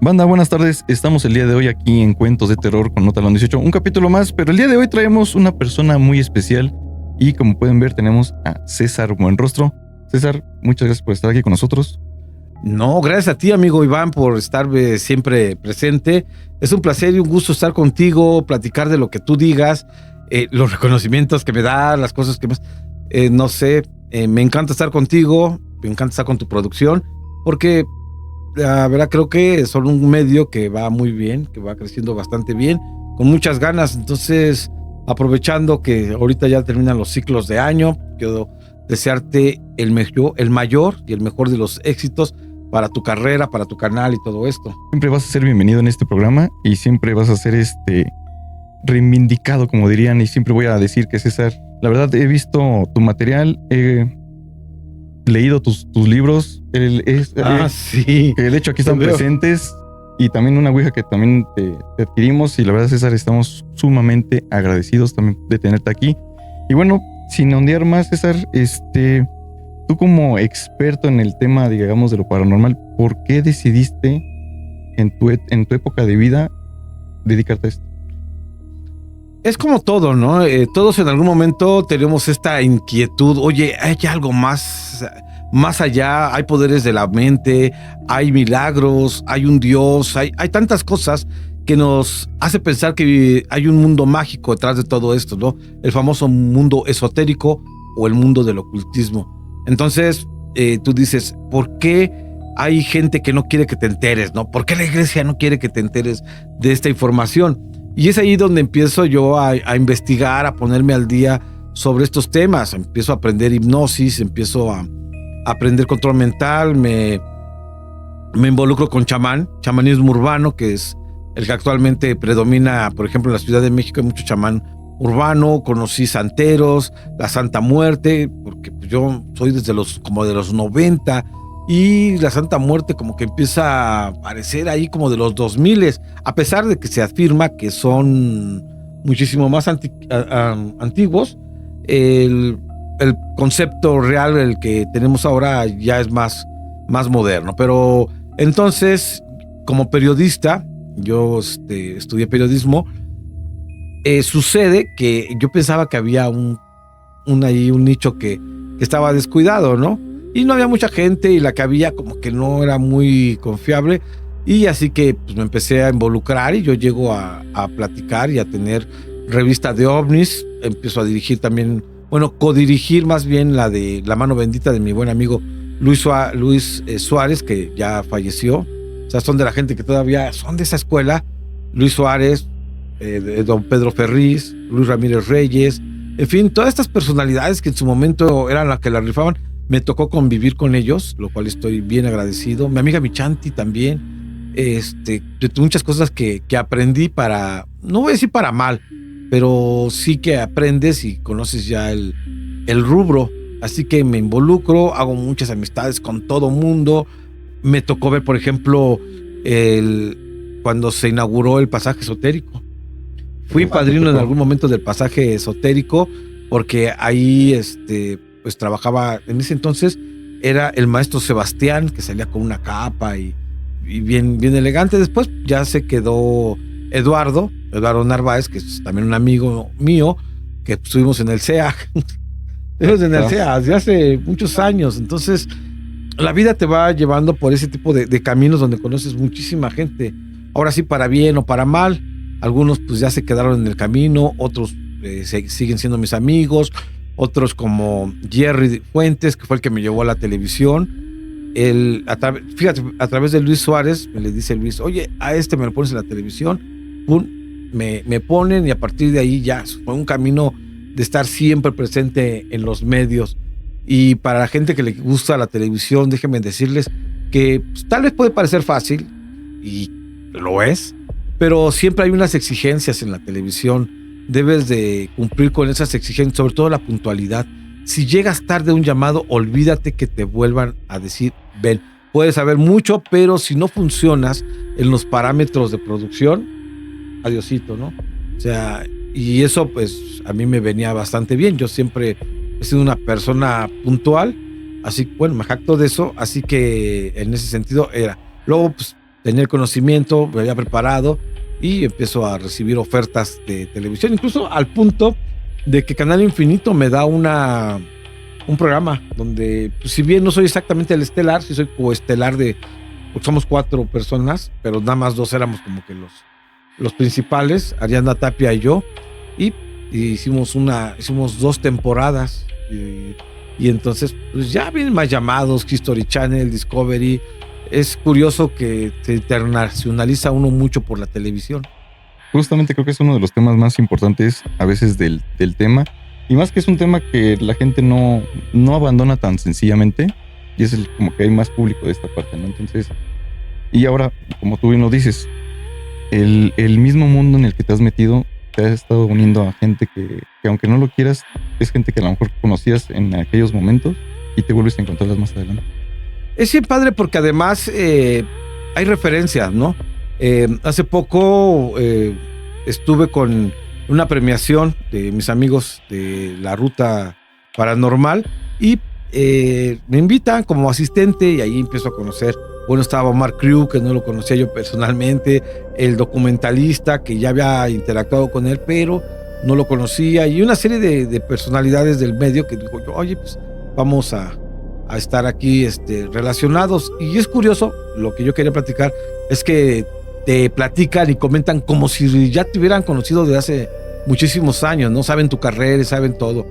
Banda, buenas tardes. Estamos el día de hoy aquí en Cuentos de Terror con Notalón 18, un capítulo más, pero el día de hoy traemos una persona muy especial y como pueden ver tenemos a César Buenrostro. César, muchas gracias por estar aquí con nosotros. No, gracias a ti, amigo Iván, por estar siempre presente. Es un placer y un gusto estar contigo, platicar de lo que tú digas, los reconocimientos que me das, las cosas que más... no sé, me encanta estar contigo, me encanta estar con tu producción, porque la verdad creo que son un medio que va muy bien, que va creciendo bastante bien, con muchas ganas. Entonces, aprovechando que ahorita ya terminan los ciclos de año, quiero desearte el mayor y el mejor de los éxitos para tu carrera, para tu canal y todo esto. Siempre vas a ser bienvenido en este programa y siempre vas a ser reivindicado, como dirían, y siempre voy a decir que César, la verdad he visto tu material, he leído tus libros, sí. Que de hecho aquí están presentes, y también una ouija que también te adquirimos, y la verdad, César, estamos sumamente agradecidos también de tenerte aquí. Y bueno, sin ondear más, César, tú como experto en el tema, digamos, de lo paranormal, ¿por qué decidiste en tu época de vida dedicarte a esto? Es como todo, ¿no? Todos en algún momento tenemos esta inquietud. Oye, hay algo más allá, hay poderes de la mente, hay milagros, hay un Dios, hay tantas cosas que nos hace pensar que hay un mundo mágico detrás de todo esto, ¿no? El famoso mundo esotérico o el mundo del ocultismo. Entonces, tú dices, ¿por qué hay gente que no quiere que te enteres, ¿no? ¿Por qué la iglesia no quiere que te enteres de esta información? Y es ahí donde empiezo yo a investigar, a ponerme al día sobre estos temas. Empiezo a aprender hipnosis, empiezo a aprender control mental, me involucro con chamanismo urbano, que es el que actualmente predomina, por ejemplo, en la Ciudad de México hay mucho chamán urbano. Conocí santeros, la Santa Muerte, porque yo soy de los 90, y la Santa Muerte como que empieza a aparecer ahí como de los 2000, a pesar de que se afirma que son muchísimo más antiguos. El concepto real, el que tenemos ahora, ya es más moderno. Pero entonces, como periodista, yo estudié periodismo, sucede que yo pensaba que había un nicho que estaba descuidado, ¿no? Y no había mucha gente, y la que había como que no era muy confiable, y así que pues, me empecé a involucrar, y yo llego a platicar y a tener revista de ovnis. Empiezo a dirigir también, codirigir más bien la de La Mano Bendita de mi buen amigo Luis Suárez, que ya falleció. O sea, son de la gente que todavía son de esa escuela. Luis Suárez, don Pedro Ferriz, Luis Ramírez Reyes, en fin, todas estas personalidades que en su momento eran las que la rifaban. Me tocó convivir con ellos, lo cual estoy bien agradecido. Mi amiga Michanti también. De muchas cosas que aprendí no voy a decir para mal, pero sí que aprendes y conoces ya el rubro. Así que me involucro, hago muchas amistades con todo mundo. Me tocó ver, por ejemplo, cuando se inauguró el pasaje esotérico. Fui padrino en algún momento del pasaje esotérico, porque ahí pues trabajaba, en ese entonces era el maestro Sebastián, que salía con una capa y bien elegante. Después ya se quedó Eduardo Narváez, que es también un amigo mío, que estuvimos en el CEA. Estuvimos en el CEA desde hace muchos años. Entonces, la vida te va llevando por ese tipo de caminos donde conoces muchísima gente. Ahora sí, para bien o para mal. Algunos pues ya se quedaron en el camino, otros siguen siendo mis amigos. Otros como Jerry Fuentes, que fue el que me llevó a la televisión. Fíjate, a través de Luis Suárez, me le dice Luis, oye, a me lo pones en la televisión. Pum, me ponen, y a partir de ahí ya fue un camino de estar siempre presente en los medios. Y para la gente que le gusta la televisión, déjenme decirles que pues, tal vez puede parecer fácil, y lo es, pero siempre hay unas exigencias en la televisión. Debes de cumplir con esas exigencias, sobre todo la puntualidad. Si llegas tarde a un llamado, olvídate que te vuelvan a decir, ven. Puedes saber mucho, pero si no funcionas en los parámetros de producción, adiosito, ¿no? O sea, y eso pues a mí me venía bastante bien. Yo siempre he sido una persona puntual, así, me jacto de eso, así que en ese sentido era. Luego, pues, tenía el conocimiento, me había preparado y empiezo a recibir ofertas de televisión, incluso al punto de que Canal Infinito me da un programa donde, pues, si bien no soy exactamente el estelar, sí soy coestelar porque somos 4 personas, pero nada más 2 éramos como que los principales, Ariadna Tapia y yo, y hicimos 2 temporadas, y entonces pues ya vienen más llamados, History Channel, Discovery. Es curioso que se internacionaliza uno mucho por la televisión. Justamente creo que es uno de los temas más importantes a veces del tema, y más que es un tema que la gente no abandona tan sencillamente, y es como que hay más público de esta parte, ¿no? Entonces, y ahora, como tú bien lo dices, el mismo mundo en el que te has metido te has estado uniendo a gente que aunque no lo quieras, es gente que a lo mejor conocías en aquellos momentos y te vuelves a encontrarlas más adelante. Es bien padre porque además hay referencias, ¿no? Hace poco estuve con una premiación de mis amigos de la Ruta Paranormal y me invitan como asistente y ahí empiezo a conocer. Bueno, estaba Omar Crew, que no lo conocía yo personalmente, el documentalista, que ya había interactuado con él, pero no lo conocía, y una serie de personalidades del medio que dijo yo, oye, pues vamos a estar aquí relacionados. Y es curioso, lo que yo quería platicar es que te platican y comentan como si ya te hubieran conocido desde hace muchísimos años, ¿no? Saben tu carrera y saben todo.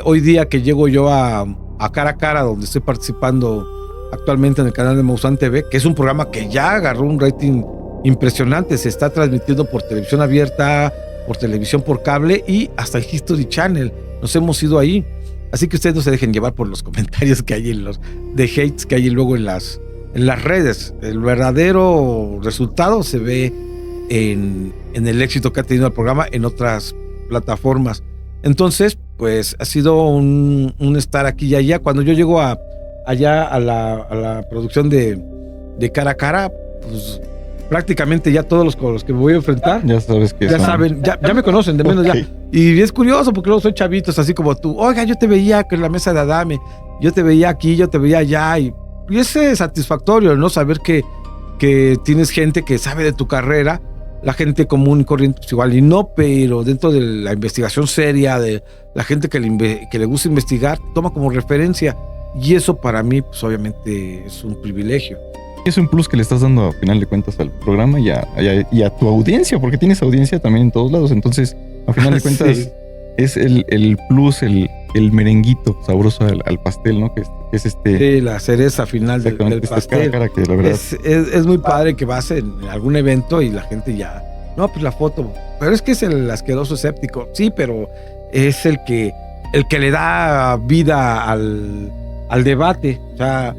Hoy día que llego yo a Cara a Cara, donde estoy participando actualmente en el canal de Maussan TV, que es un programa que ya agarró un rating impresionante, se está transmitiendo por televisión abierta, por televisión por cable y hasta el History Channel. Nos hemos ido ahí. Así que ustedes no se dejen llevar por los comentarios que hay de hates que hay luego en las redes. El verdadero resultado se ve en el éxito que ha tenido el programa en otras plataformas. Entonces, pues ha sido un estar aquí y allá. Cuando yo llego allá a la producción de Cara a Cara, pues prácticamente ya todos con los que me voy a enfrentar ya sabes que ya saben, ya me conocen, de menos okay. Ya. Y es curioso porque luego soy chavitos así como tú. Oiga, yo te veía en la mesa de Adame, yo te veía aquí, yo te veía allá, y es satisfactorio, ¿no? Saber que tienes gente que sabe de tu carrera. La gente común y corriente pues igual y no, pero dentro de la investigación seria, de la gente que le gusta investigar, toma como referencia. Y eso para mí, pues obviamente es un privilegio. Es un plus que le estás dando a final de cuentas al programa y a tu audiencia, porque tienes audiencia también en todos lados. Entonces, a final de cuentas, sí, es el plus, el merenguito sabroso al pastel, ¿no? Que es Sí, la cereza final del pastel. Cara a cara, que la verdad es muy padre que vas en algún evento y la gente ya, no, pues la foto. Pero es que es el asqueroso escéptico. Sí, pero es el que le da vida al debate. O sea,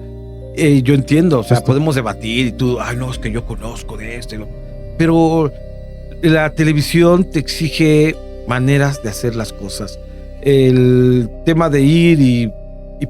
yo entiendo, o sea, podemos debatir y tú, ay, no, es que yo conozco de esto. Pero la televisión te exige maneras de hacer las cosas. El tema de ir y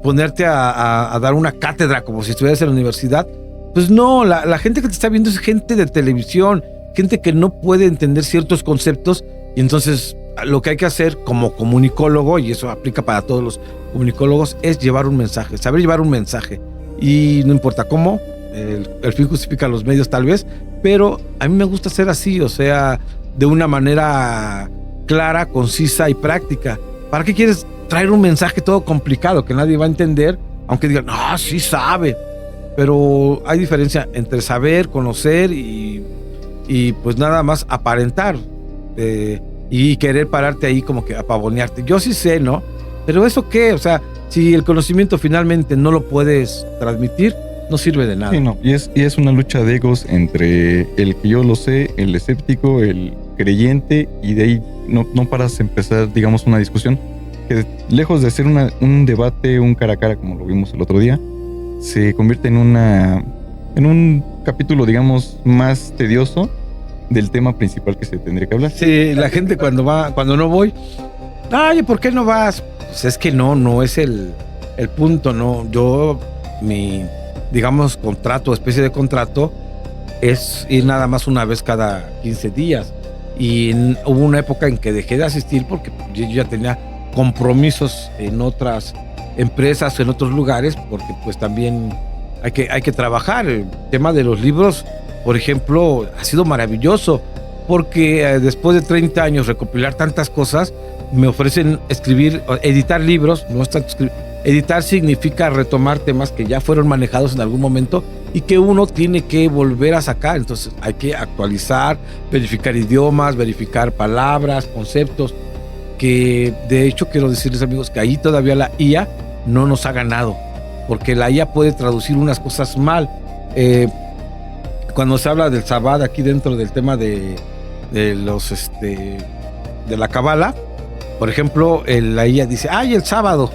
ponerte a dar una cátedra como si estuvieras en la universidad, pues no, la gente que te está viendo es gente de televisión, gente que no puede entender ciertos conceptos, y entonces lo que hay que hacer como comunicólogo, y eso aplica para todos los comunicólogos, es llevar un mensaje, saber llevar un mensaje. Y no importa cómo, el fin justifica los medios tal vez, pero a mí me gusta ser así, o sea, de una manera clara, concisa y práctica. ¿Para qué quieres traer un mensaje todo complicado que nadie va a entender? Aunque digan, no, sí sabe. Pero hay diferencia entre saber, conocer y pues nada más aparentar y querer pararte ahí como que a pavonearte. Yo sí sé, ¿no? Pero ¿eso qué? O sea, si el conocimiento finalmente no lo puedes transmitir, no sirve de nada. Sí, no. Y es una lucha de egos entre el que yo lo sé, el escéptico, el creyente, y de ahí no paras a empezar, digamos, una discusión que, lejos de ser un debate, un cara a cara como lo vimos el otro día, se convierte en un capítulo, digamos, más tedioso del tema principal que se tendría que hablar. Sí, la gente cuando no voy, ay, ¿por qué no vas? Pues es que no es el punto, ¿no? Yo, mi, digamos, especie de contrato, es ir nada más una vez cada 15 días. Y hubo una época en que dejé de asistir porque yo ya tenía compromisos en otras empresas, en otros lugares, porque pues también hay que trabajar. El tema de los libros por ejemplo, ha sido maravilloso, porque después de 30 años recopilar tantas cosas, me ofrecen editar libros. No es tanto editar, significa retomar temas que ya fueron manejados en algún momento y que uno tiene que volver a sacar. Entonces hay que actualizar, verificar idiomas, verificar palabras, conceptos, que de hecho quiero decirles, amigos, que ahí todavía la IA no nos ha ganado, porque la IA puede traducir unas cosas mal. Cuando se habla del Sabbat aquí dentro del tema de la Kabbalah, por ejemplo, la IA dice, ¡ay, el sábado!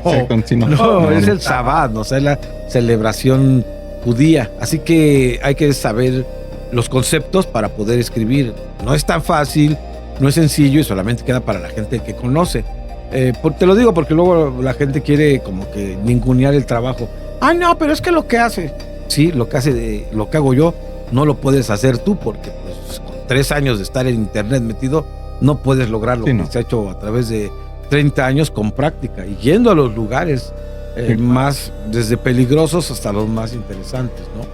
No, es el Sabbat, o sea, es la celebración judía. Así que hay que saber los conceptos para poder escribir. No es tan fácil, no es sencillo y solamente queda para la gente que conoce. Te lo digo porque luego la gente quiere como que ningunear el trabajo. ¡Ay, no, pero es que lo que hace! Sí, lo que hago yo, no lo puedes hacer tú, porque pues, con 3 años de estar en internet metido, no puedes lograr lo que se ha hecho a través de 30 años con práctica y yendo a los lugares más, desde peligrosos hasta los más interesantes, ¿no?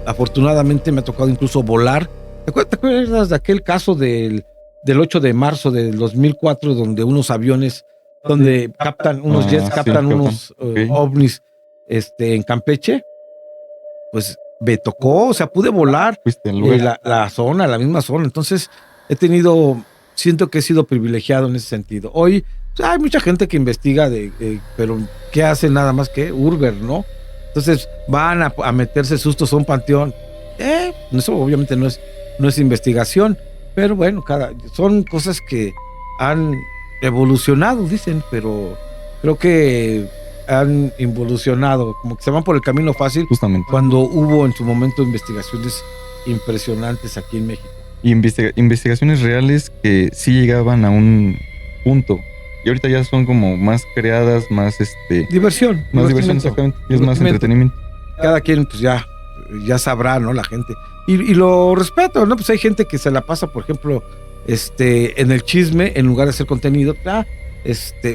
Afortunadamente me ha tocado incluso volar. ¿Te acuerdas de aquel caso del 8 de marzo del 2004, donde unos aviones, donde unos jets captan unos ovnis en Campeche? Pues me tocó, o sea, pude volar la misma zona. Entonces, siento que he sido privilegiado en ese sentido. Hoy hay mucha gente que investiga, pero ¿qué hace nada más que Urber, no? Entonces, van a meterse sustos a un panteón. Eso obviamente no es investigación, pero bueno, son cosas que han evolucionado, dicen, pero creo que han involucionado, como que se van por el camino fácil, justamente cuando hubo en su momento investigaciones impresionantes aquí en México. Y investigaciones reales que sí llegaban a un punto. Y ahorita ya son como más creadas, más diversión. Más diversión, exactamente. Y es más entretenimiento. Cada quien pues ya sabrá, ¿no? La gente. Y lo respeto, ¿no? Pues hay gente que se la pasa, por ejemplo, en el chisme, en lugar de hacer contenido.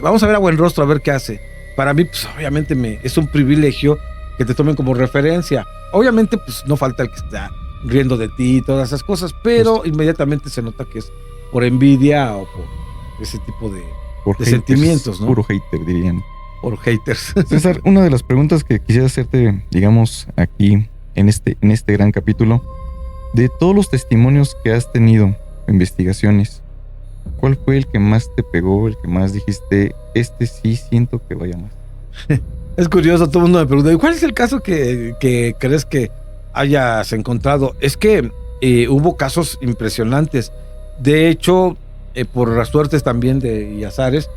Vamos a ver a Buenrostro, a ver qué hace. Para mí, pues obviamente es un privilegio que te tomen como referencia. Obviamente, pues no falta el que está riendo de ti y todas esas cosas, pero inmediatamente se nota que es por envidia o por ese tipo de haters, sentimientos, ¿no? Puro hater, dirían. Por haters. César, una de las preguntas que quisiera hacerte, digamos, aquí en este gran capítulo, de todos los testimonios que has tenido, investigaciones, ¿cuál fue el que más te pegó, el que más dijiste, sí siento que vaya más? Es curioso, todo el mundo me pregunta, ¿cuál es el caso que crees que hayas encontrado? Es que hubo casos impresionantes. De hecho, por las suertes también y azares,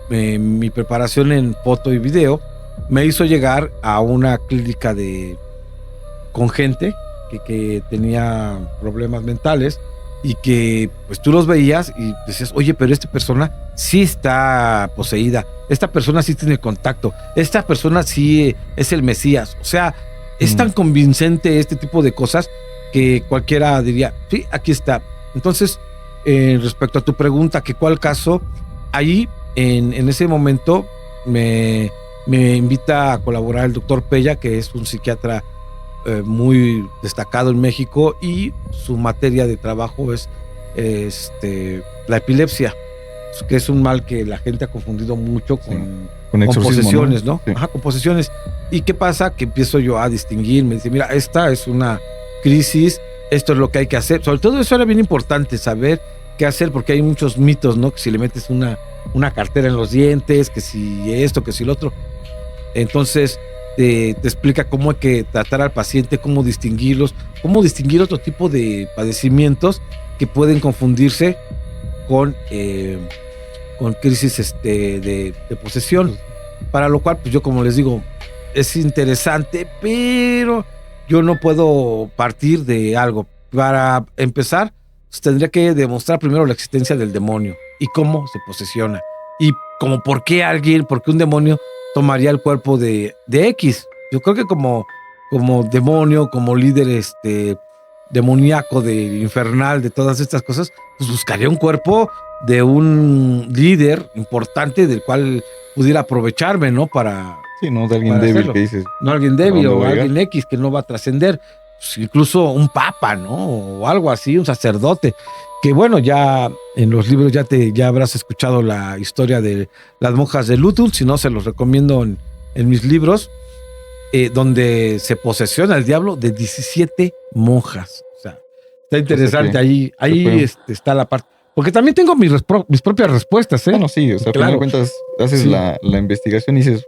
mi preparación en foto y video me hizo llegar a una clínica con gente que tenía problemas mentales y que pues tú los veías y decías, oye, pero esta persona sí está poseída, esta persona sí tiene contacto, esta persona sí es el Mesías. O sea, es tan convincente este tipo de cosas que cualquiera diría, sí, aquí está. Entonces, respecto a tu pregunta, que cuál caso, ahí en ese momento me invita a colaborar el doctor Pella, que es un psiquiatra muy destacado en México, y su materia de trabajo es la epilepsia, que es un mal que la gente ha confundido mucho con posesiones, ¿no? Sí. Ajá, con posesiones. ¿Y qué pasa? Que empiezo yo a distinguir, me dice, mira, esta es una crisis, esto es lo que hay que hacer. Sobre todo eso era bien importante, saber qué hacer, porque hay muchos mitos, ¿no? Que si le metes una cartera en los dientes, que si esto, que si lo otro. Entonces te explica cómo hay que tratar al paciente, cómo distinguirlos, cómo distinguir otro tipo de padecimientos que pueden confundirse con crisis de posesión. Para lo cual, pues yo, como les digo, es interesante, pero yo no puedo partir de algo. Para empezar, pues tendría que demostrar primero la existencia del demonio y cómo se posesiona. Y como por qué un demonio tomaría el cuerpo de X. Yo creo que como demonio, como líder demoníaco, infernal, de todas estas cosas, pues buscaría un cuerpo de un líder importante del cual pudiera aprovecharme, ¿no? Sí, no de alguien débil que dices. No alguien débil o alguien X que no va a trascender. pues, incluso un papa, ¿no? O algo así, un sacerdote. Que bueno, ya en los libros ya habrás escuchado la historia de las monjas de Lutul, si no se los recomiendo en mis libros, donde se posesiona el diablo de 17 monjas. O sea, está interesante, ahí está la parte. Porque también tengo mis propias respuestas, ¿eh? Bueno, sí, o sea, claro. Al final de cuentas, haces Sí. la investigación y dices,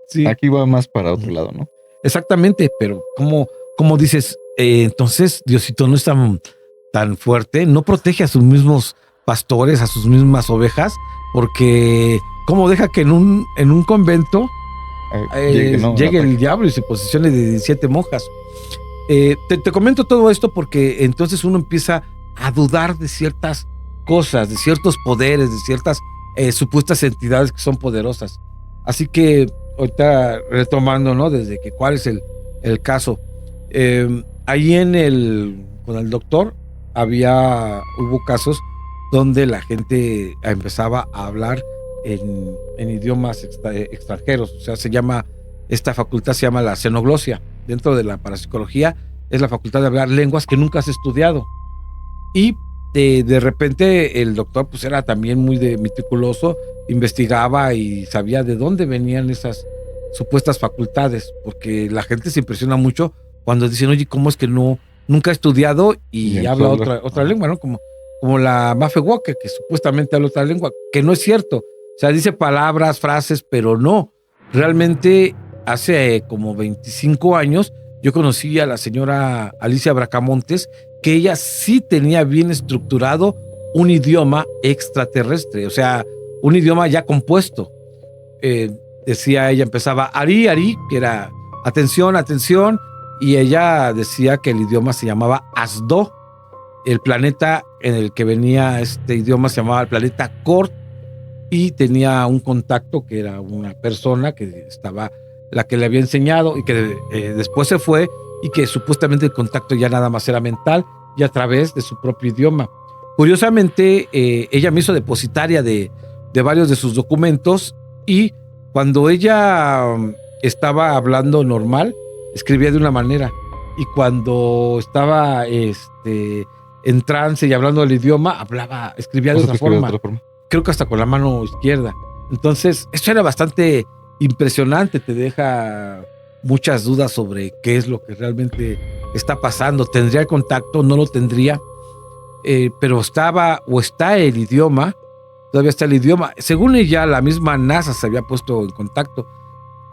Sí. aquí va más para otro lado, ¿no? Exactamente, pero ¿cómo dices? Entonces, Diosito no es tan fuerte, no protege a sus mismos pastores, a sus mismas ovejas, porque ¿cómo deja que en un convento llegue el diablo y se posicione de 17 monjas? Te comento todo esto porque entonces uno empieza a dudar de ciertas cosas, de ciertos poderes, de ciertas supuestas entidades que son poderosas. Así que ahorita retomando, ¿no? Desde que cuál es el caso. Ahí con el doctor hubo casos donde la gente empezaba a hablar en idiomas extranjeros. O sea, esta facultad se llama la xenoglosia. Dentro de la parapsicología es la facultad de hablar lenguas que nunca has estudiado. Y de repente el doctor pues era también muy meticuloso, investigaba y sabía de dónde venían esas supuestas facultades, porque la gente se impresiona mucho cuando dicen, oye, ¿cómo es que nunca ha estudiado y habla otra lengua, ¿no? Como la Mafe Walker, que supuestamente habla otra lengua, que no es cierto. O sea, dice palabras, frases, pero no. Realmente hace como 25 años yo conocí a la señora Alicia Bracamontes, que ella sí tenía bien estructurado un idioma extraterrestre, o sea, un idioma ya compuesto. Decía ella, empezaba Ari, Ari, que era atención, atención, y ella decía que el idioma se llamaba Asdo. El planeta en el que venía este idioma se llamaba el planeta Kort, y tenía un contacto que era una persona que estaba, la que le había enseñado y que después se fue, y que supuestamente el contacto ya nada más era mental y a través de su propio idioma. Curiosamente, ella me hizo depositaria de varios de sus documentos, y cuando ella estaba hablando normal, escribía de una manera, y cuando estaba en trance y hablando el idioma, escribía de otra forma. Creo que hasta con la mano izquierda. Entonces, esto era bastante impresionante, te deja muchas dudas sobre qué es lo que realmente está pasando. ¿Tendría el contacto? ¿No lo tendría? Pero está el idioma, todavía está el idioma. Según ella, la misma NASA se había puesto en contacto.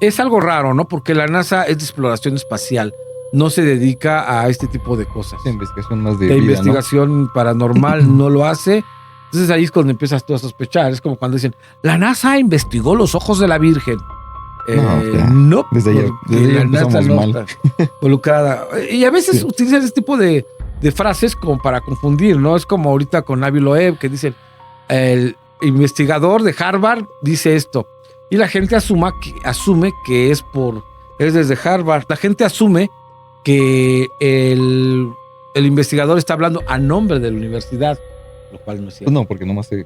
Es algo raro, ¿no? Porque la NASA es de exploración espacial, no se dedica a este tipo de cosas. De investigación más de vida, investigación, ¿no? Paranormal no lo hace. Entonces ahí es cuando empiezas tú a sospechar. Es como cuando dicen, la NASA investigó los ojos de la Virgen. No, desde ahí la NASA no mal. está involucrada. Y a veces utilizan este tipo de frases como para confundir, ¿no? Es como ahorita con Avi Loeb, que dicen, el investigador de Harvard dice esto. Y la gente asume que es desde Harvard. La gente asume que el investigador está hablando a nombre de la universidad, lo cual no es cierto. No, porque nomás se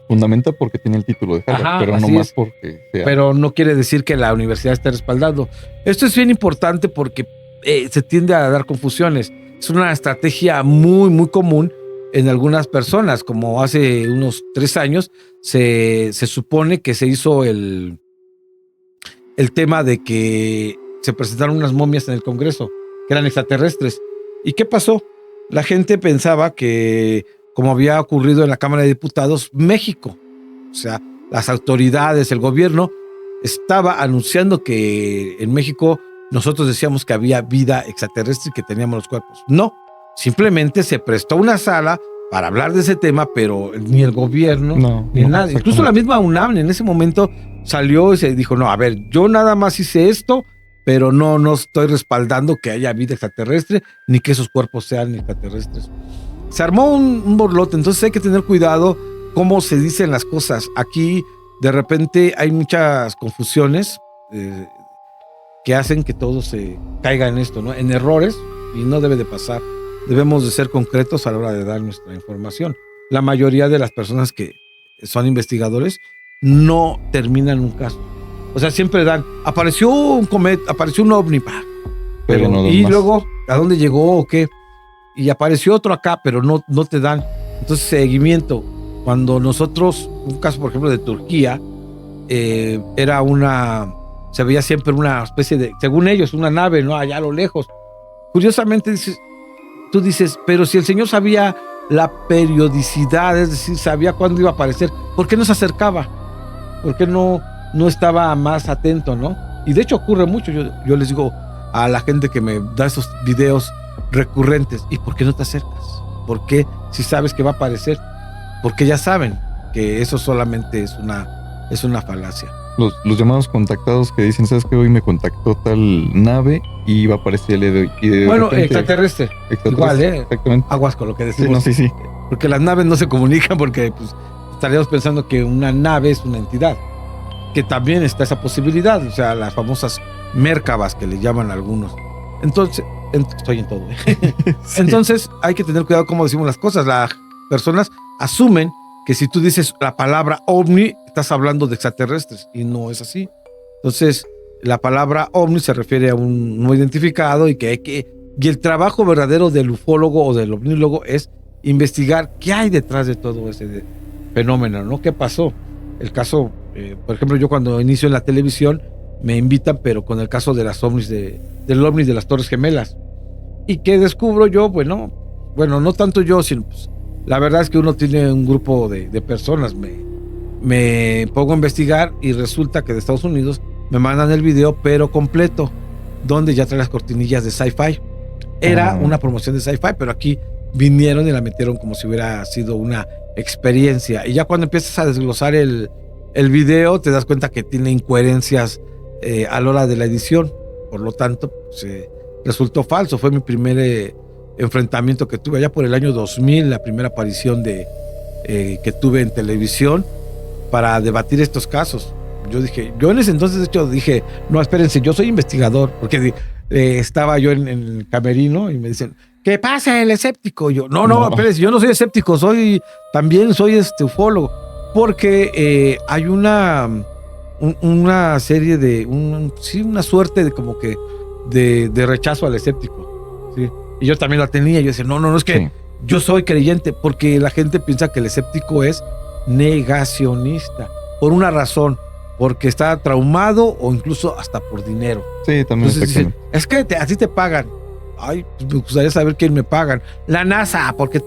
fundamenta porque tiene el título de Harvard. Ajá, pero nomás porque sea. Pero no quiere decir que la universidad esté respaldando. Esto es bien importante porque se tiende a dar confusiones. Es una estrategia muy, muy común en algunas personas, como hace unos 3 años se supone que se hizo el tema de que se presentaron unas momias en el Congreso, que eran extraterrestres. ¿Y qué pasó? La gente pensaba que, como había ocurrido en la Cámara de Diputados, México, o sea, las autoridades, el gobierno, estaba anunciando que en México nosotros decíamos que había vida extraterrestre y que teníamos los cuerpos. No, simplemente se prestó una sala para hablar de ese tema, pero ni el gobierno, ni nadie. Incluso la misma UNAM en ese momento salió y se dijo, no, a ver, yo nada más hice esto, pero no estoy respaldando que haya vida extraterrestre, ni que esos cuerpos sean extraterrestres. Se armó un borlote, entonces hay que tener cuidado cómo se dicen las cosas. Aquí, de repente, hay muchas confusiones que hacen que todo se caiga en esto, ¿no? En errores, y no debe de pasar. Debemos de ser concretos a la hora de dar nuestra información. La mayoría de las personas que son investigadores no terminan un caso. O sea, siempre apareció un cometa, apareció un ovni, pero no y más. Luego ¿A dónde llegó o qué? Y apareció otro acá, pero no te dan. Entonces, seguimiento. Cuando nosotros, un caso, por ejemplo, de Turquía, se veía siempre una especie de, según ellos, una nave, ¿no? Allá a lo lejos. Curiosamente, tú dices, pero si el Señor sabía la periodicidad, es decir, sabía cuándo iba a aparecer, ¿por qué no se acercaba? ¿Por qué no estaba más atento, no? Y de hecho ocurre mucho. Yo les digo a la gente que me da esos videos recurrentes, ¿y por qué no te acercas? ¿Por qué si sabes que va a aparecer? Porque ya saben que eso solamente es una falacia. Los llamados contactados que dicen, ¿sabes qué? Hoy me contactó tal nave y va a aparecer el de hoy. Bueno, extraterrestre. Igual, exactamente. Aguas con lo que decimos. Sí, sí. Porque las naves no se comunican porque pues, estaríamos pensando que una nave es una entidad. Que también está esa posibilidad. O sea, las famosas Mérkabas que le llaman algunos. Entonces, estoy en todo. Sí. Entonces, hay que tener cuidado cómo decimos las cosas. Las personas asumen que si tú dices la palabra ovni, estás hablando de extraterrestres, y no es así. Entonces, la palabra ovni se refiere a un no identificado y y el trabajo verdadero del ufólogo o del ovnílogo es investigar qué hay detrás de todo ese fenómeno, ¿no? ¿Qué pasó? El caso, por ejemplo, yo cuando inicio en la televisión, me invitan, pero con el caso de las ovnis, del ovni de las Torres Gemelas. ¿Y qué descubro yo? Bueno, no tanto yo, sino pues, la verdad es que uno tiene un grupo de personas. Me pongo a investigar y resulta que de Estados Unidos me mandan el video, pero completo, donde ya trae las cortinillas de Sci-Fi. Era una promoción de Sci-Fi, pero aquí vinieron y la metieron como si hubiera sido una experiencia. Y ya cuando empiezas a desglosar el video, te das cuenta que tiene incoherencias a la hora de la edición. Por lo tanto, resultó falso. Fue mi primer enfrentamiento que tuve allá por el año 2000, la primera aparición que tuve en televisión para debatir estos casos. Yo en ese entonces, de hecho, dije, no, espérense, yo soy investigador, porque estaba yo en el camerino y me dicen, ¿qué pasa el escéptico? Y yo, no, espérense, yo no soy escéptico, también soy ufólogo, porque hay una serie una suerte de como que de rechazo al escéptico, ¿sí? Y yo también la tenía. Yo decía, no, es que sí, yo soy creyente, porque la gente piensa que el escéptico es negacionista, por una razón, porque está traumado o incluso hasta por dinero. Sí, también. Entonces dicen, es que a ti te pagan. Ay, pues me gustaría saber quién me pagan. La NASA, porque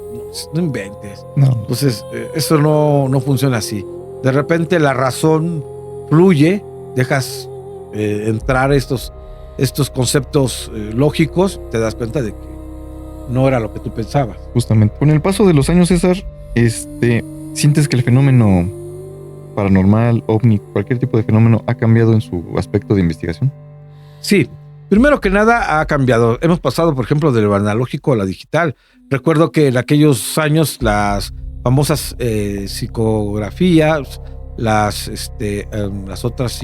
no inventes. No. Entonces, eso no funciona así. De repente la razón fluye, dejas entrar estos conceptos lógicos, te das cuenta de que no era lo que tú pensabas. Justamente. Con el paso de los años, César, ¿sientes que el fenómeno paranormal, ovni, cualquier tipo de fenómeno ha cambiado en su aspecto de investigación? Sí. Primero que nada ha cambiado. Hemos pasado, por ejemplo, del analógico a la digital. Recuerdo que en aquellos años las famosas psicografías, las otras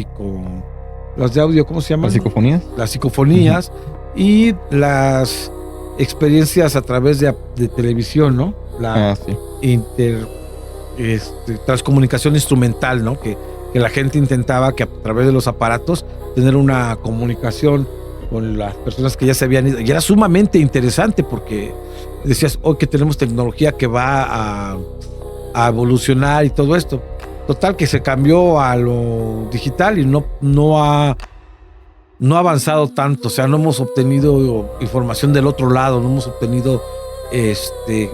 las de audio, ¿cómo se llaman? ¿Las psicofonías? Las psicofonías. Uh-huh. Y las experiencias a través de televisión, ¿no? Sí. Transcomunicación instrumental, ¿no? Que la gente intentaba que a través de los aparatos tener una comunicación con las personas que ya se habían ido. Y era sumamente interesante porque decías, hoy que tenemos tecnología que va a evolucionar y todo esto. Total, que se cambió a lo digital y no ha avanzado tanto. O sea, no hemos obtenido información del otro lado, no hemos obtenido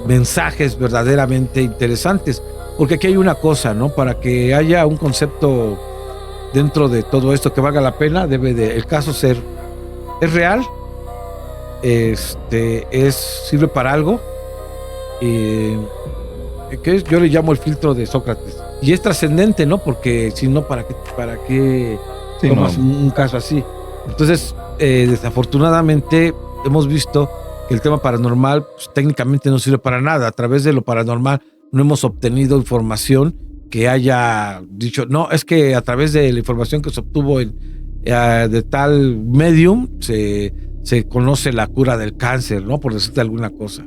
mensajes verdaderamente interesantes. Porque aquí hay una cosa, ¿no? Para que haya un concepto dentro de todo esto que valga la pena, debe el caso ser, ¿es real? ¿Sirve para algo? Yo le llamo el filtro de Sócrates. Y es trascendente, ¿no? Porque si no, ¿para qué sí, tomas un caso así? Entonces, desafortunadamente, hemos visto que el tema paranormal pues, técnicamente no sirve para nada. A través de lo paranormal no hemos obtenido información que haya dicho, no, es que a través de la información que se obtuvo de tal medium se conoce la cura del cáncer, ¿no? Por decirte alguna cosa.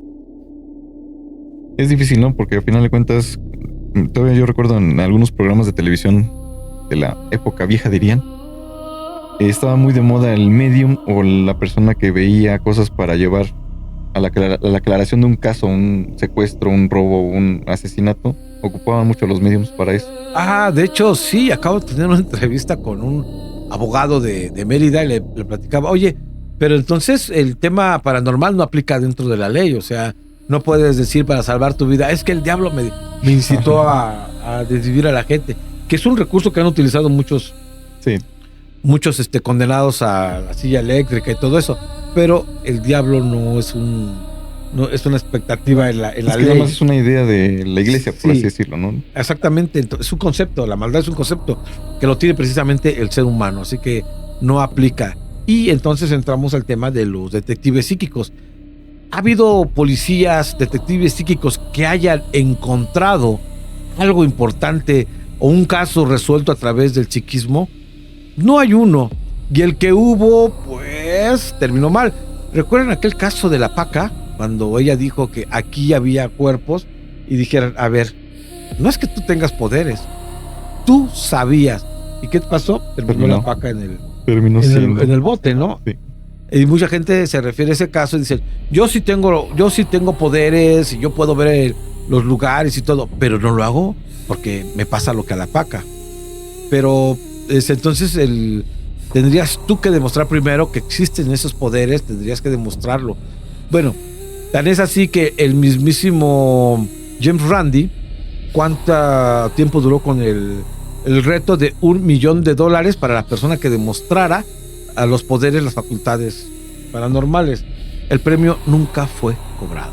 Es difícil, ¿no? Porque al final de cuentas, todavía yo recuerdo en algunos programas de televisión de la época vieja, dirían, estaba muy de moda el medium o la persona que veía cosas para llevar a la aclaración de un caso, un secuestro, un robo, un asesinato. Ocupaban mucho los mediums para eso. De hecho, sí, acabo de tener una entrevista con un abogado de Mérida y le platicaba, oye, pero entonces el tema paranormal no aplica dentro de la ley, o sea, no puedes decir para salvar tu vida, es que el diablo me incitó a desvivir a la gente, que es un recurso que han utilizado muchos condenados a la silla eléctrica y todo eso, pero el diablo no es una expectativa en la ley. Nada más es una idea de la iglesia, por así decirlo, ¿no? Exactamente, es un concepto, la maldad es un concepto que lo tiene precisamente el ser humano, así que no aplica. Y entonces entramos al tema de los detectives psíquicos. ¿Ha habido policías, detectives psíquicos que hayan encontrado algo importante o un caso resuelto a través del psiquismo? No hay uno. Y el que hubo, pues, terminó mal. ¿Recuerdan aquel caso de la Paca? Cuando ella dijo que aquí había cuerpos y dijeron, a ver, no es que tú tengas poderes, tú sabías. ¿Y qué pasó? Terminó la Paca en el bote, ¿no? Sí. Y mucha gente se refiere a ese caso y dice, yo sí tengo poderes y yo puedo ver los lugares y todo, pero no lo hago porque me pasa lo que a la Paca. Pero entonces tendrías tú que demostrar primero que existen esos poderes, tendrías que demostrarlo. Bueno, tan es así que el mismísimo James Randi, ¿cuánto tiempo duró con el reto de $1 millón para la persona que demostrara a los poderes, las facultades paranormales? El premio nunca fue cobrado.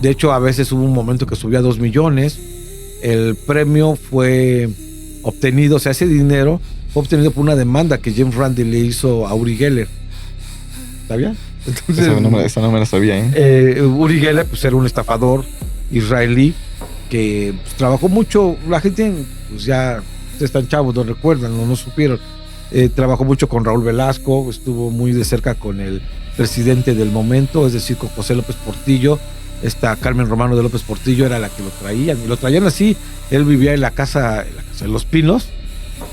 De hecho, a veces hubo un momento que subía a 2 millones. El premio fue obtenido, o sea, ese dinero fue obtenido por una demanda que James Randi le hizo a Uri Geller. ¿Sabías? Entonces, esa no me la sabía, Uri Geller pues, era un estafador israelí que pues, trabajó mucho. La gente pues ya están chavos, no recuerdan, no supieron. Trabajó mucho con Raúl Velasco, estuvo muy de cerca con el presidente del momento, es decir, con José López Portillo. Esta Carmen Romano de López Portillo era la que lo traían, y lo traían así. Él vivía en la casa de Los Pinos,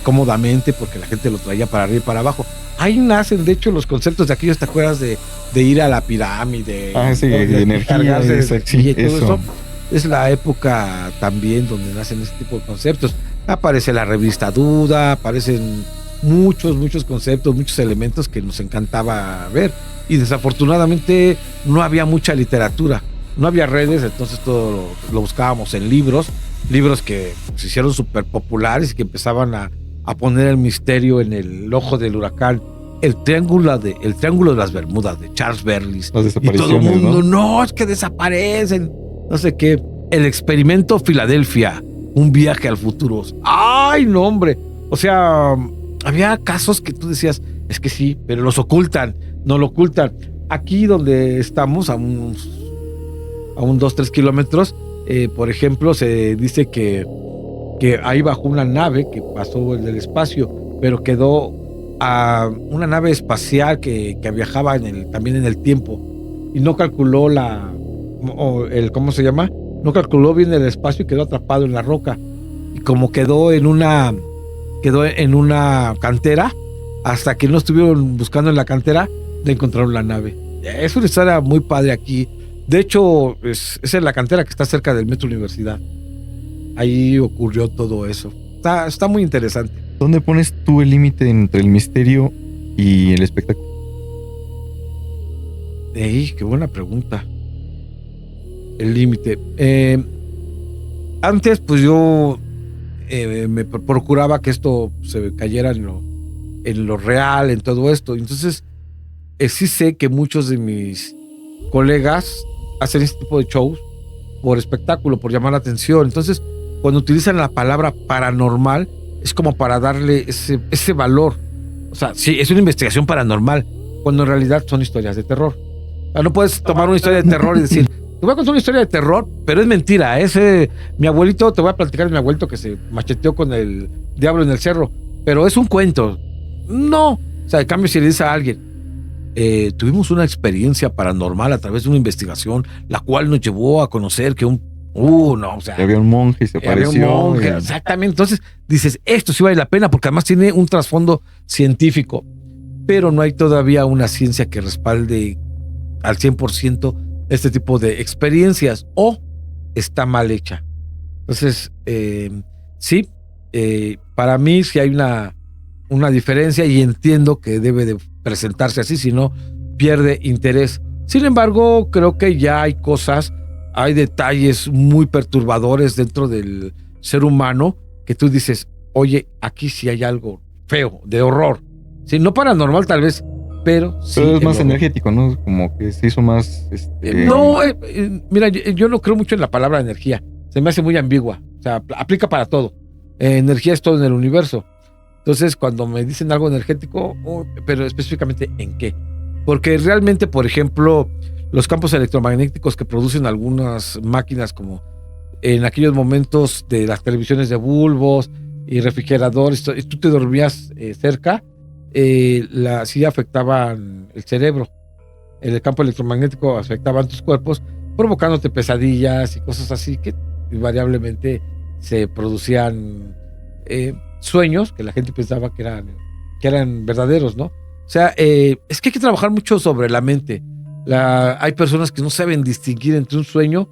cómodamente, porque la gente lo traía para arriba y para abajo. Ahí nacen, de hecho, los conceptos de aquellos, ¿te acuerdas de ir a la pirámide? Sí, de energía, y todo eso. Es la época también donde nacen ese tipo de conceptos. Aparece la revista Duda, aparecen muchos conceptos, muchos elementos que nos encantaba ver. Y desafortunadamente no había mucha literatura, no había redes, entonces todo lo buscábamos en libros que se hicieron súper populares y que empezaban a poner el misterio en el ojo del huracán. El triángulo de las Bermudas de Charles Berlis. Y todo el mundo, no, es que desaparecen, no sé qué. El experimento Filadelfia, un viaje al futuro. ¡Ay, no, hombre! O sea, había casos que tú decías, es que sí, pero los ocultan, no lo ocultan. Aquí donde estamos, a un 2-3 kilómetros, por ejemplo, se dice que ahí bajó una nave que pasó en el espacio, pero quedó a una nave espacial que viajaba también en el tiempo, y no calculó ¿cómo se llama? No calculó bien el espacio y quedó atrapado en la roca. Y como quedó en una cantera, hasta que no estuvieron buscando en la cantera, le encontraron la nave. Es una historia muy padre aquí. De hecho, es en la cantera que está cerca del Metro Universidad. Ahí ocurrió todo eso. Está muy interesante. ¿Dónde pones tú el límite entre el misterio y el espectáculo? Qué buena pregunta. El límite. Antes, pues yo me procuraba que esto se cayera en lo real, en todo esto. Entonces, sí sé que muchos de mis colegas hacen este tipo de shows por espectáculo, por llamar la atención. Entonces, cuando utilizan la palabra paranormal, es como para darle ese valor. O sea, sí, es una investigación paranormal, cuando en realidad son historias de terror. O sea, no puedes tomar una historia de terror y decir, te voy a contar una historia de terror, pero es mentira. Mi abuelito, te voy a platicar de mi abuelito que se macheteó con el diablo en el cerro, pero es un cuento. No. O sea, en cambio, si le dices a alguien, tuvimos una experiencia paranormal a través de una investigación, la cual nos llevó a conocer que no, o sea, había un monje y se apareció. Exactamente. Entonces dices, esto sí vale la pena porque además tiene un trasfondo científico. pero no hay todavía una ciencia que respalde al 100% este tipo de experiencias, o está mal hecha. Entonces, sí, para mí sí hay una diferencia, y entiendo que debe de presentarse así, si no pierde interés. Sin embargo, creo que ya hay detalles muy perturbadores dentro del ser humano que tú dices, oye, aquí sí hay algo feo, de horror. Sí, no paranormal tal vez, pero sí. Pero es más energético, ¿no? Como que se hizo más... Mira, yo no creo mucho en la palabra energía. Se me hace muy ambigua. O sea, aplica para todo. Energía es todo en el universo. Entonces, cuando me dicen algo energético, pero específicamente ¿en qué? Porque realmente, por ejemplo, los campos electromagnéticos que producen algunas máquinas, como en aquellos momentos de las televisiones de bulbos y refrigeradores, y tú te dormías cerca, sí afectaban el cerebro. El campo electromagnético afectaba tus cuerpos, provocándote pesadillas y cosas así, que invariablemente se producían sueños que la gente pensaba que eran verdaderos, ¿no? O sea, es que hay que trabajar mucho sobre la mente. Hay personas que no saben distinguir entre un sueño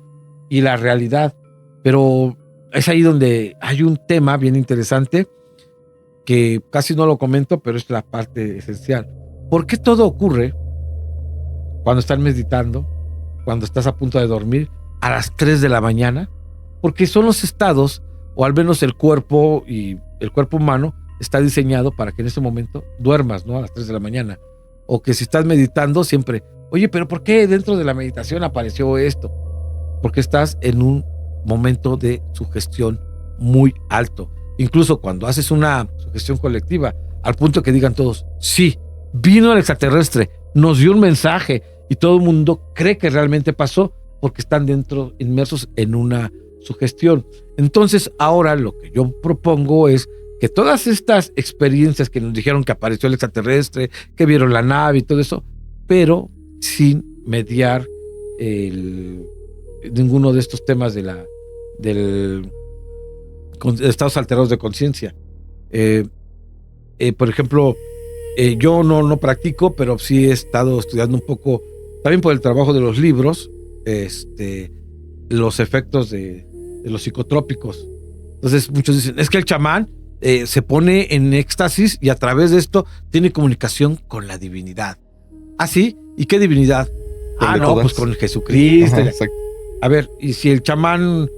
y la realidad, pero es ahí donde hay un tema bien interesante que casi no lo comento, pero es la parte esencial. ¿Por qué todo ocurre cuando estás meditando, cuando estás a punto de dormir, a las 3 de la mañana? Porque son los estados, o al menos el cuerpo humano está diseñado para que en ese momento duermas, ¿no? A las 3 de la mañana. O que si estás meditando siempre, oye, pero ¿por qué dentro de la meditación apareció esto? Porque estás en un momento de sugestión muy alto. Incluso cuando haces una sugestión colectiva, al punto que digan todos, sí, vino el extraterrestre, nos dio un mensaje, y todo el mundo cree que realmente pasó porque están inmersos en una sugestión. Entonces, ahora lo que yo propongo es que todas estas experiencias que nos dijeron que apareció el extraterrestre, que vieron la nave y todo eso, pero sin mediar ninguno de estos temas del estados alterados de conciencia. Por ejemplo, yo no practico, pero sí he estado estudiando un poco, también por el trabajo de los libros, los efectos de los psicotrópicos. Entonces muchos dicen, es que el chamán se pone en éxtasis y a través de esto tiene comunicación con la divinidad. ¿Ah, sí? ¿Y qué divinidad? Pues con Jesucristo. Ajá, exacto. A ver, ¿y si el chamán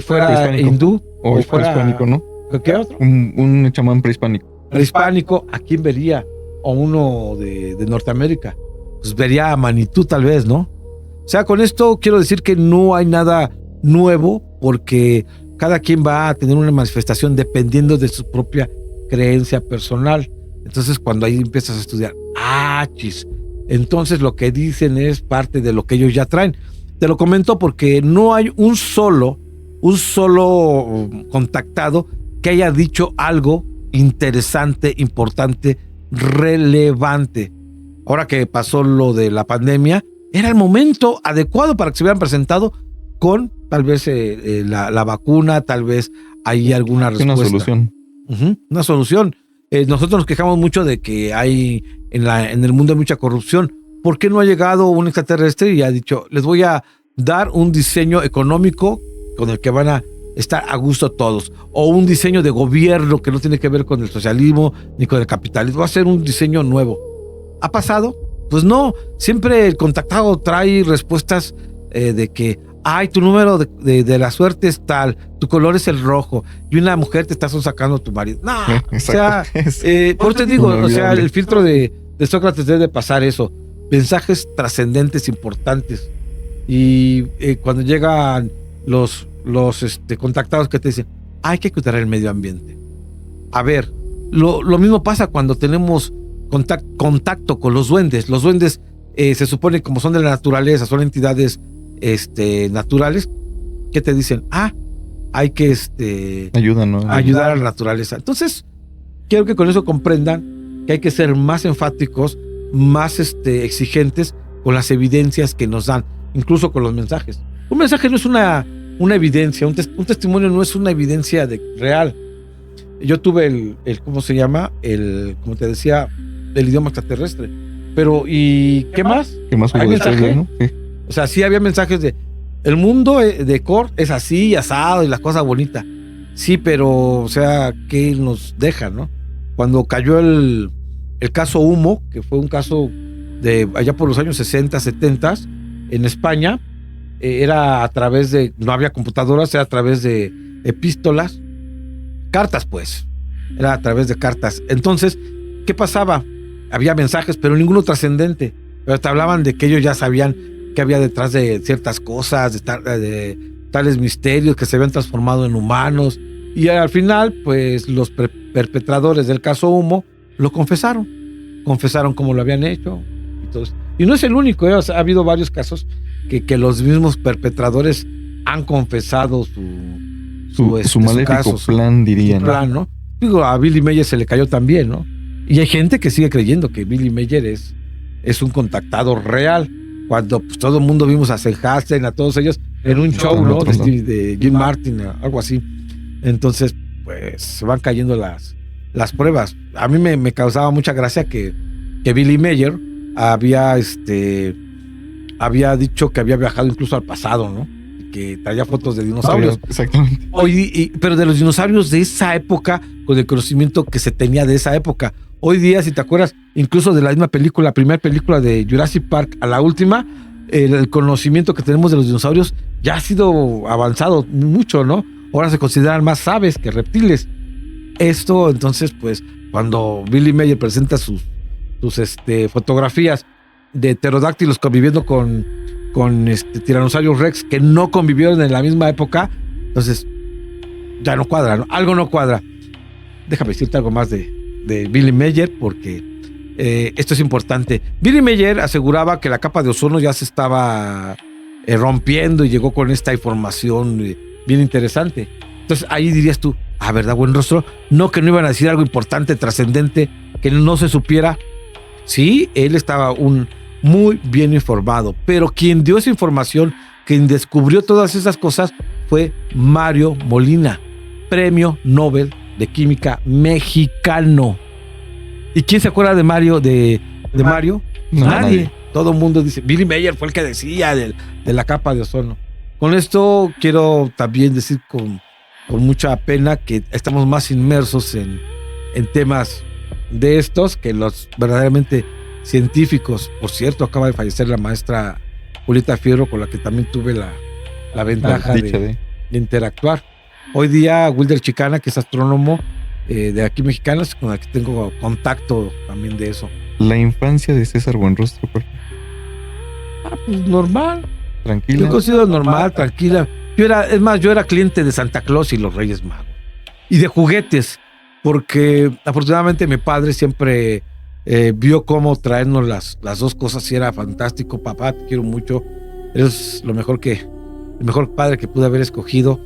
fuera hindú? O fuera prehispánico, ¿no? ¿Qué otro? Un chamán prehispánico. Prehispánico, ¿a quién vería? O uno de Norteamérica. Pues vería a Manitú tal vez, ¿no? O sea, con esto quiero decir que no hay nada nuevo, porque cada quien va a tener una manifestación dependiendo de su propia creencia personal. Entonces, cuando ahí empiezas a estudiar, entonces lo que dicen es parte de lo que ellos ya traen. Te lo comento porque no hay un solo contactado que haya dicho algo interesante, importante, relevante. Ahora que pasó lo de la pandemia, era el momento adecuado para que se hubieran presentado con tal vez la vacuna, tal vez hay alguna respuesta. Una solución. Una solución. Nosotros nos quejamos mucho de que hay en el mundo hay mucha corrupción. ¿Por qué no ha llegado un extraterrestre y ha dicho, les voy a dar un diseño económico con el que van a estar a gusto todos? O un diseño de gobierno que no tiene que ver con el socialismo ni con el capitalismo. Va a ser un diseño nuevo. ¿Ha pasado? Pues no. Siempre el contactado trae respuestas de que, tu número de la suerte es tal, tu color es el rojo, y una mujer te está sacando a tu marido. No, o sea, por eso te digo, o sea, el filtro de Sócrates debe pasar eso. Mensajes trascendentes, importantes. Y cuando llegan los contactados que te dicen, hay que cuidar el medio ambiente. A ver, lo mismo pasa cuando tenemos contacto con los duendes. Los duendes se supone, como son de la naturaleza, son entidades naturales, que te dicen, hay que ayudar a la naturaleza. Entonces, quiero que con eso comprendan que hay que ser más enfáticos, más exigentes con las evidencias que nos dan, incluso con los mensajes. Un mensaje no es una evidencia, un testimonio no es una evidencia real. Yo tuve ¿cómo se llama? Como te decía, del idioma extraterrestre. Pero, ¿y qué más? ¿Qué más ¿Hay hubo después, mensaje? no? Sí. O sea, sí había mensajes de el mundo de Korg es así, asado y la cosa bonita. Sí, pero, o sea, ¿qué nos deja, no? Cuando cayó el caso Humo, que fue un caso de allá por los años 60, 70 en España, era a través de, no había computadoras, era a través de epístolas, cartas pues, era a través de cartas. Entonces, ¿qué pasaba? Había mensajes, pero ninguno trascendente. Pero te hablaban de que ellos ya sabían qué había detrás de ciertas cosas, de tales misterios que se habían transformado en humanos. Y al final, pues los perpetradores del caso Humo lo confesaron. Confesaron cómo lo habían hecho. Y no es el único, o sea, ha habido varios casos que los mismos perpetradores han confesado Su maléfico plan, dirían. Su plan, ¿no? Digo, a Billy Mayer se le cayó también, ¿no? Y hay gente que sigue creyendo que Billy Mayer es un contactado real. Cuando pues, todo el mundo vimos a Sennheiser, a todos ellos, en un show, ¿no? De Jim Martin, algo así. Entonces, pues, se van cayendo las pruebas. A mí me causaba mucha gracia que Billy Mayer había dicho que había viajado incluso al pasado, ¿no? Que traía fotos de dinosaurios. Exactamente. Pero de los dinosaurios de esa época, con el conocimiento que se tenía de esa época. Hoy día, si te acuerdas, incluso de la misma película, la primera película de Jurassic Park a la última, el conocimiento que tenemos de los dinosaurios ya ha sido avanzado mucho, ¿no? Ahora se consideran más aves que reptiles. Esto, entonces, pues, cuando Billy Mayer presenta sus fotografías de pterodáctilos conviviendo con tiranosaurios Rex que no convivieron en la misma época, entonces ya no cuadra, ¿no? Algo no cuadra. Déjame decirte algo más de Billy Mayer porque esto es importante. Billy Mayer aseguraba que la capa de ozono ya se estaba rompiendo y llegó con esta información bien interesante. Entonces ahí dirías tú, ¿verdad, buen rostro? No, que no iban a decir algo importante, trascendente, que no se supiera. Sí, él estaba muy bien informado, pero quien dio esa información, quien descubrió todas esas cosas fue Mario Molina, premio Nobel de Química mexicano. ¿Y quién se acuerda de Mario? ¿De Mario? No, nadie. Todo el mundo dice, Billy Mayer fue el que decía de la capa de ozono. Con esto quiero también decir con mucha pena que estamos más inmersos en temas de estos que los verdaderamente científicos. Por cierto, acaba de fallecer la maestra Julieta Fierro, con la que también tuve la ventaja de interactuar. Hoy día Wilder Chicana, que es astrónomo de aquí mexicano, con el que tengo contacto también de eso. La infancia de César Buenrostro, pues normal. Tranquila. Yo considero normal, tranquila. Yo era cliente de Santa Claus y los Reyes Magos. Y de juguetes, porque afortunadamente mi padre siempre vio cómo traernos las dos cosas y era fantástico. Papá, te quiero mucho. Eres el mejor padre que pude haber escogido.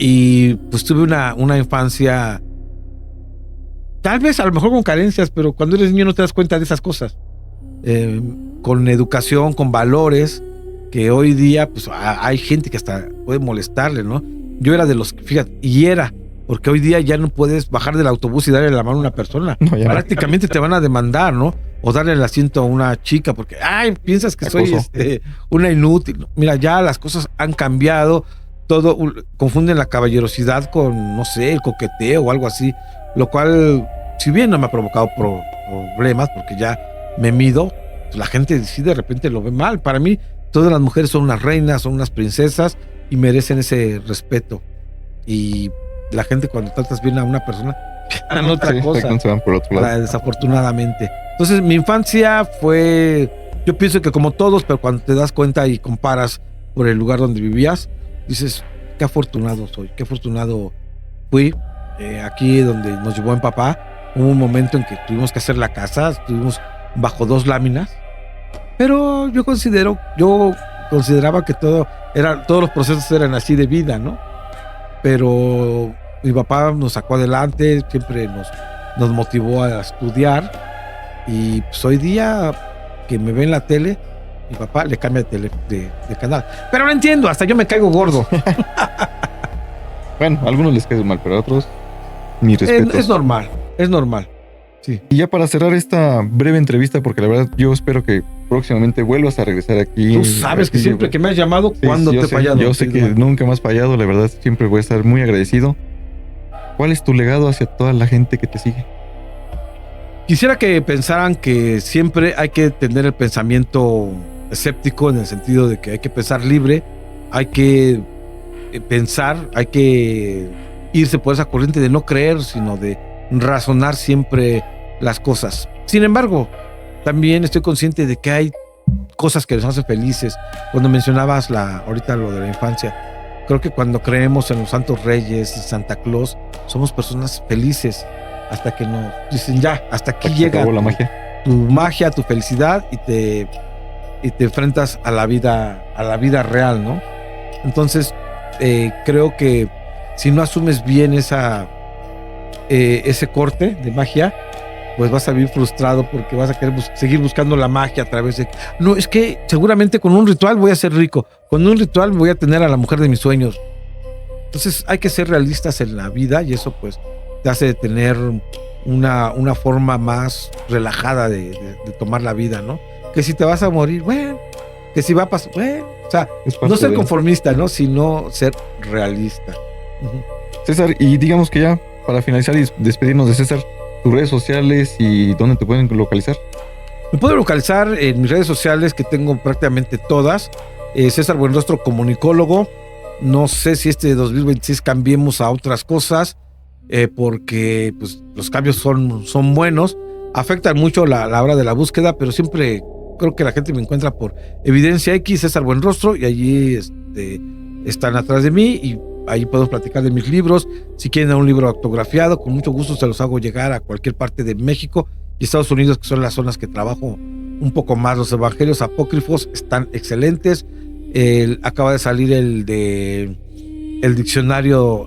Y pues tuve una infancia, tal vez a lo mejor con carencias, pero cuando eres niño no te das cuenta de esas cosas. Con educación, con valores, que hoy día pues hay gente que hasta puede molestarle, ¿no? Yo era de los, fíjate, porque hoy día ya no puedes bajar del autobús y darle la mano a una persona. No, prácticamente te van a demandar, ¿no? O darle el asiento a una chica porque, piensas que soy una inútil. Mira, ya las cosas han cambiado. Todo confunden la caballerosidad con, no sé, el coqueteo o algo así. Lo cual, si bien no me ha provocado problemas porque ya me mido, la gente sí de repente lo ve mal. Para mí, todas las mujeres son unas reinas, son unas princesas y merecen ese respeto. Y la gente cuando tratas bien a una persona piensan otra cosa. Se van por otro lado. Desafortunadamente. Entonces mi infancia fue, yo pienso que como todos, pero cuando te das cuenta y comparas por el lugar donde vivías, dices, qué afortunado soy, qué afortunado fui. Aquí donde nos llevó mi papá, hubo un momento en que tuvimos que hacer la casa, estuvimos bajo 2 láminas, pero yo consideraba que todos los procesos eran así de vida, ¿no? Pero mi papá nos sacó adelante, siempre nos motivó a estudiar y pues hoy día que me ve en la tele, mi papá le cambia de canal. Pero no entiendo, hasta yo me caigo gordo. Bueno, a algunos les cae mal, pero a otros, mi respeto. Es normal. Sí. Y ya para cerrar esta breve entrevista, porque la verdad yo espero que próximamente vuelvas a regresar aquí. Tú sabes que siempre que me has llamado, Sí, cuando sí, te he fallado. Yo sé que nunca me has fallado, la verdad siempre voy a estar muy agradecido. ¿Cuál es tu legado hacia toda la gente que te sigue? Quisiera que pensaran que siempre hay que tener el pensamiento escéptico, en el sentido de que hay que pensar libre, hay que pensar, hay que irse por esa corriente de no creer, sino de razonar siempre las cosas. Sin embargo, también estoy consciente de que hay cosas que nos hacen felices. Cuando mencionabas ahorita lo de la infancia, creo que cuando creemos en los Santos Reyes, en Santa Claus, somos personas felices hasta que nos dicen ya, hasta aquí llega la magia. Tu magia, tu felicidad y te enfrentas a la vida real, ¿no? Entonces, creo que si no asumes bien ese corte de magia, pues vas a vivir frustrado porque vas a querer seguir buscando la magia a través de... No, es que seguramente con un ritual voy a ser rico, con un ritual voy a tener a la mujer de mis sueños. Entonces hay que ser realistas en la vida y eso pues te hace tener una forma más relajada de tomar la vida, ¿no? Que si te vas a morir, bueno, que si va a pasar, bueno, o sea, no ser conformista, ¿no? Sino ser realista. Uh-huh. César, y digamos que ya para finalizar y despedirnos de César, tus redes sociales y dónde te pueden localizar. Me puedo localizar en mis redes sociales, que tengo prácticamente todas. César Buenrostro, comunicólogo. No sé si este 2026 cambiemos a otras cosas, porque pues, los cambios son buenos. Afectan mucho la hora de la búsqueda, pero siempre creo que la gente me encuentra por Evidencia X, César Buenrostro, y allí están atrás de mí y ahí podemos platicar de mis libros. Si quieren un libro autografiado, con mucho gusto se los hago llegar a cualquier parte de México y Estados Unidos, que son las zonas que trabajo un poco más. Los evangelios apócrifos están excelentes. Acaba de salir el diccionario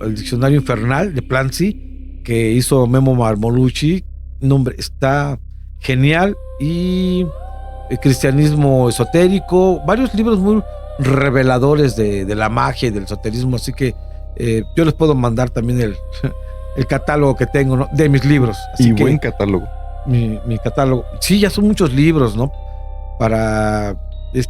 infernal de Plancy, que hizo Memo Marmolucci. Nombre, está genial. Y el cristianismo esotérico, varios libros muy reveladores de la magia y del esoterismo, así que yo les puedo mandar también el catálogo que tengo, ¿no? De mis libros. Así y buen catálogo. Mi catálogo. Sí, ya son muchos libros, ¿no? Para pues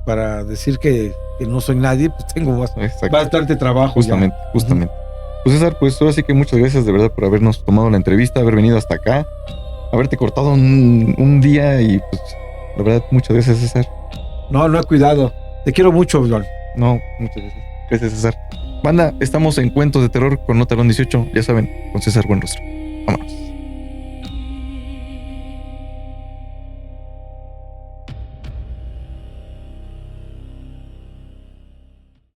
para decir que no soy nadie, pues tengo bastante trabajo. Justamente. Pues César, pues ahora sí que muchas gracias de verdad por habernos tomado la entrevista, haber venido hasta acá, haberte cortado un día y pues la verdad, muchas gracias, César. No he cuidado. Te quiero mucho, Blon. No, muchas gracias. Gracias, César. Banda, estamos en Cuentos de Terror con Notalón 18, ya saben, con César Buenrostro. Vámonos.